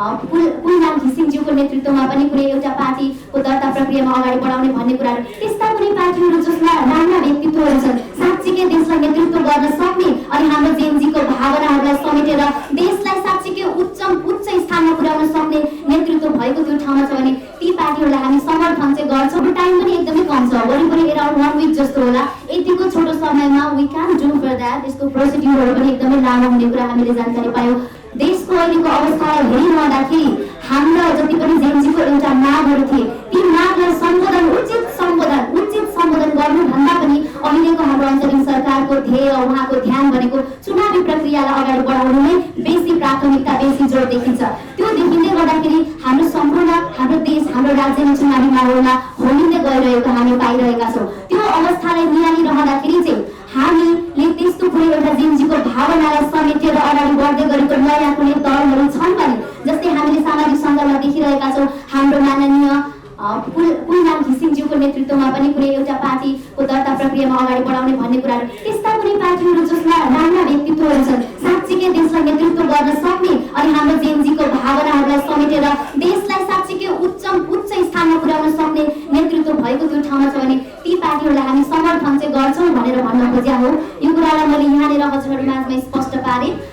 पुलनाम घिसिङज्यूको नेतृत्वमा पनि कुनै एउटा पार्टीको दर्ता प्रक्रियामा अगाडि बढाउने भन्ने कुराहरू, त्यस्ता कुनै पार्टीहरू जसमा राम्रा व्यक्तित्वहरू छन्, साँच्चीकै देशलाई नेतृत्व गर्न सक्ने अनि हाम्रो जेनजीको भावनाहरूलाई समेटेर देशलाई साँच्चीकै उच्च स्थानमा पुर्याउन सक्ने नेतृत्व भएको त्यो ठाउँमा छ भने ती पार्टीहरूलाई हामी समर्थन चाहिँ गर्छौँ। टाइम पनि एकदमै कम छ, वरिपरि एराउन्ड 1 विक जस्तो होला। यतिको छोटो समयमा we can do for that. यसको प्रोसिड्युरहरू पनि एकदमै लामो हुने कुरा हामीले जानकारी पायौँ। देशको अहिलेको अवस्थालाई हेरिरहँदाखेरि हाम्रा जति पनि जेनजीको एउटा मागहरू थिए, ती मागलाई उचित सम्बोधन गर्नुभन्दा पनि अहिलेको हाम्रो अन्तरिम सरकारको ध्येय, उहाँको ध्यान भनेको चुनावी प्रक्रियालाई अगाडि बढाउनुमै बेसी प्राथमिकता, बेसी जोड देखिन्छ। त्यो देखिँदै गर्दाखेरि हाम्रो देश, हाम्रो राज्य नै चुनावी माहौलमा होमिँदै गइरहेको हामी पाइरहेका छौँ। त्यो अवस्थालाई निहालिरहँदाखेरि चाहिँ हामीले त्यस्तो कुनै एउटा जेनजीको भावनालाई समेटेर अगाडि बढ्दै गरेको नयाँ कुनै दलहरू छन् भने, जस्तै हामीले सामाजिक सञ्जालमा देखिरहेका छौँ, हाम्रो माननीय पुलनाम घिसिङज्यूको नेतृत्वमा पनि कुनै एउटा पार्टीको दर्ता प्रक्रियामा अगाडि बढाउने भन्ने कुराहरू, त्यस्ता कुनै पार्टीहरू जसमा राम्रा व्यक्तित्वहरू छन्, साँच्चीकै देशलाई नेतृत्व गर्न सक्ने अनि हाम्रो जेनजीको भावनाहरूलाई समेटेर देशलाई साँच्चीकै उच्च स्थानमा पुर्याउन सक्ने नेतृत्व भएको त्यो ठाउँमा छ भने ती पार्टीहरूलाई हामी समर्थन चाहिँ गर्छौँ भनेर भन्न खोजेको हो। यो कुरालाई मैले यहाँनिर हजुरहरू माझमा स्पष्ट पारेँ।